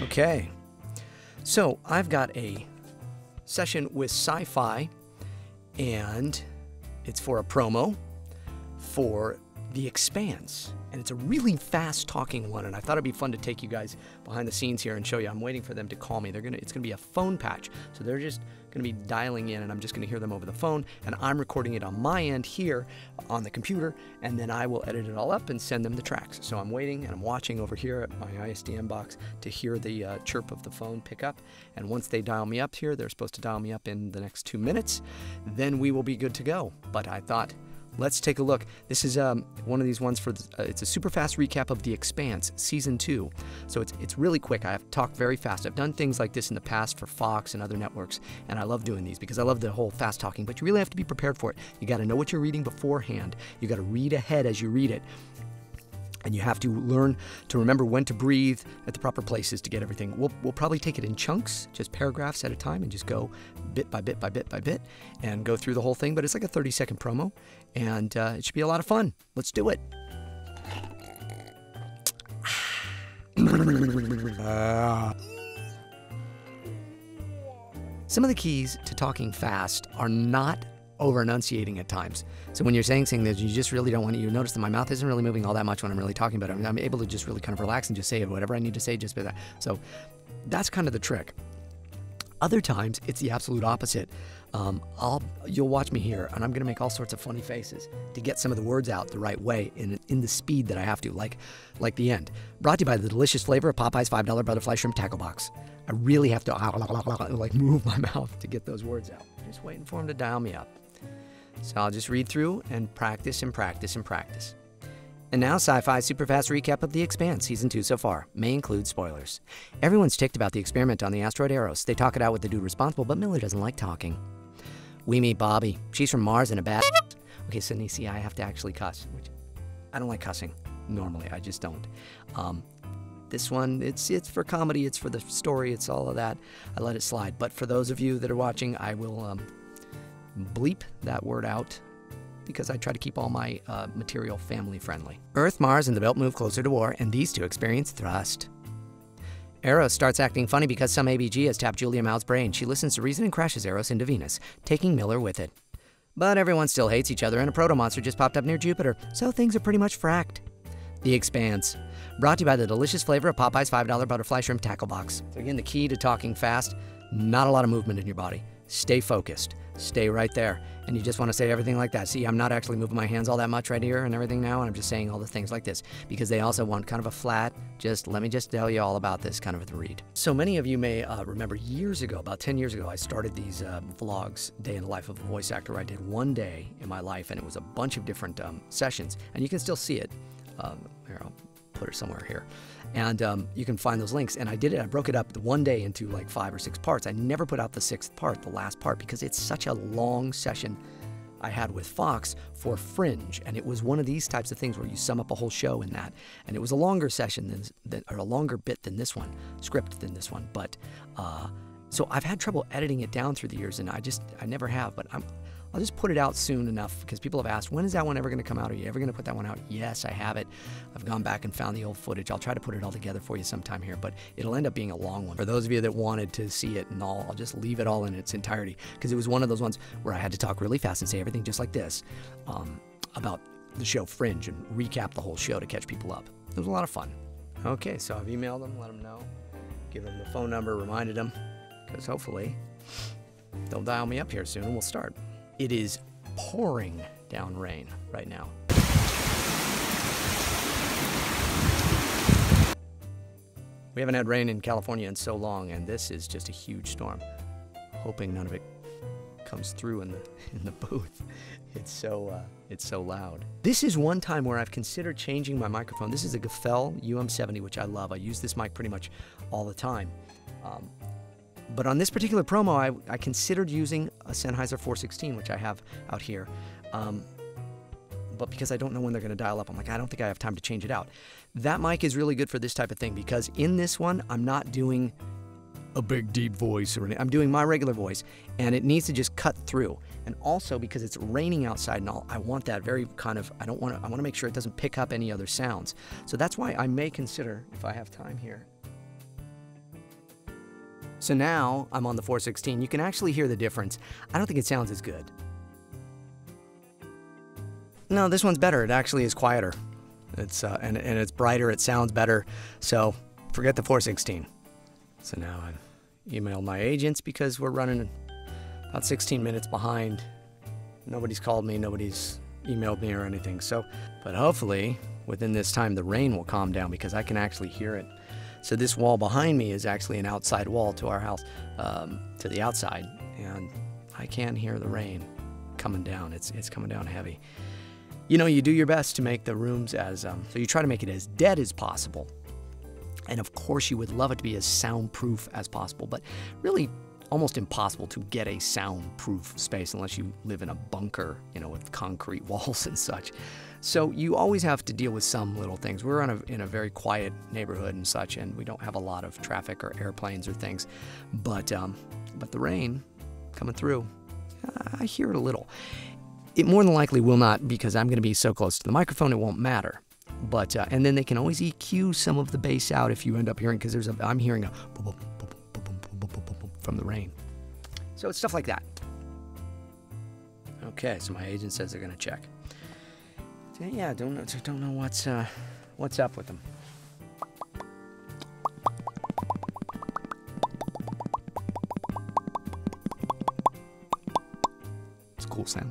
Okay, so I've got a session with SyFy, and it's for a promo for The Expanse. And it's a really fast talking one, and I thought it'd be fun to take you guys behind the scenes here and show you. I'm waiting for them to call me. It's gonna be a phone patch. So they're just gonna be dialing in, and I'm just gonna hear them over the phone, and I'm recording it on my end here on the computer, and then I will edit it all up and send them the tracks. So I'm waiting and I'm watching over here at my ISDN box to hear the chirp of the phone pick up. And once they dial me up here, they're supposed to dial me up in the next 2 minutes, then we will be good to go. But I thought, let's take a look. This is one of these ones for, it's a super fast recap of The Expanse, Season 2. So it's really quick. I have talked very fast. I've done things like this in the past for Fox and other networks, and I love doing these because I love the whole fast talking, but you really have to be prepared for it. You got to know what you're reading beforehand. You got to read ahead as you read it. And you have to learn to remember when to breathe at the proper places to get everything. We'll probably take it in chunks, just paragraphs at a time, and just go bit by bit by bit by bit and go through the whole thing. But it's like a 30-second promo, and it should be a lot of fun. Let's do it. Some of the keys to talking fast are not over-enunciating at times. So when you're saying that you just really don't want to, you notice that my mouth isn't really moving all that much when I'm really talking about it. I mean, I'm able to just really kind of relax and just say whatever I need to say, just by that. So that's kind of the trick. Other times, it's the absolute opposite. You'll watch me here, and I'm going to make all sorts of funny faces to get some of the words out the right way in the speed that I have to, like the end. Brought to you by the delicious flavor of Popeye's $5 butterfly shrimp tackle box. I really have to like move my mouth to get those words out. Just waiting for them to dial me up. So I'll just read through and practice and practice and practice. And now SyFy's super fast recap of The Expanse Season 2 so far. May include spoilers. Everyone's ticked about the experiment on the asteroid Eros. They talk it out with the dude responsible, but Miller doesn't like talking. We meet Bobby. She's from Mars and a bad... Okay, so see, I have to actually cuss. Which I don't like cussing. Normally, I just don't. This one, it's for comedy, it's for the story, it's all of that. I let it slide. But for those of you that are watching, I will bleep that word out because I try to keep all my material family friendly. Earth, Mars, and the Belt move closer to war, and these two experience thrust. Eros starts acting funny because some ABG has tapped Julia Mao's brain. She listens to reason and crashes Eros into Venus, taking Miller with it. But everyone still hates each other, and a proto-monster just popped up near Jupiter, so things are pretty much fracked. The Expanse. Brought to you by the delicious flavor of Popeye's $5 butterfly shrimp tackle box. So again, the key to talking fast, not a lot of movement in your body. Stay focused. Stay right there. And you just want to say everything like that. See, I'm not actually moving my hands all that much right here and everything now, and I'm just saying all the things like this because they also want kind of a flat, let me just tell you all about this kind of a read. So many of you may remember years ago, about 10 years ago, I started these vlogs, Day in the Life of a Voice Actor, where I did one day in my life, and it was a bunch of different sessions, and you can still see it. Here, I'll put it somewhere here. And you can find those links. And I did it, I broke it up one day into like 5 or 6 parts. I never put out the 6th part, the last part, because it's such a long session I had with Fox for Fringe. And it was one of these types of things where you sum up a whole show in that. And it was a longer session or a longer bit than this one, script than this one. But so I've had trouble editing it down through the years, and I never have, but I'll just put it out soon enough because people have asked, when is that one ever going to come out? Are you ever going to put that one out? Yes, I have it. I've gone back and found the old footage. I'll try to put it all together for you sometime here, but it'll end up being a long one. For those of you that wanted to see it and all, I'll just leave it all in its entirety because it was one of those ones where I had to talk really fast and say everything just like this about the show Fringe and recap the whole show to catch people up. It was a lot of fun. Okay, so I've emailed them, let them know, give them the phone number, reminded them, because hopefully they'll dial me up here soon and we'll start. It is pouring down rain right now. We haven't had rain in California in so long, and this is just a huge storm. Hoping none of it comes through in the booth. It's so loud. This is one time where I've considered changing my microphone. This is a Gefell UM70, which I love. I use this mic pretty much all the time. But on this particular promo, I considered using a Sennheiser 416, which I have out here. But because I don't know when they're going to dial up, I'm like, I don't think I have time to change it out. That mic is really good for this type of thing because in this one, I'm not doing a big deep voice or anything. I'm doing my regular voice, and it needs to just cut through. And also because it's raining outside and all, I want that very kind of, I want to make sure it doesn't pick up any other sounds. So that's why I may consider, if I have time here, So now I'm on the 416. You can actually hear the difference. I don't think it sounds as good. No, this one's better. It actually is quieter. It's and it's brighter. It sounds better. So forget the 416. So now I've emailed my agents because we're running about 16 minutes behind. Nobody's called me. Nobody's emailed me or anything. So, but hopefully within this time the rain will calm down because I can actually hear it. So this wall behind me is actually an outside wall to our house, to the outside, and I can hear the rain coming down. It's coming down heavy. You know, you do your best to make the rooms as, so you try to make it as dead as possible. And of course you would love it to be as soundproof as possible, but really almost impossible to get a soundproof space unless you live in a bunker, you know, with concrete walls and such. So you always have to deal with some little things. We're in a very quiet neighborhood and such, and we don't have a lot of traffic or airplanes or things. But the rain coming through, I hear it a little. It more than likely will not, because I'm going to be so close to the microphone, it won't matter. But and then they can always EQ some of the bass out if you end up hearing, because I'm hearing a boom, boom, boom, boom, boom, boom, boom, boom, boom from the rain. So it's stuff like that. Okay, so my agent says they're going to check. So yeah, don't know what's up with them. It's a cool sound.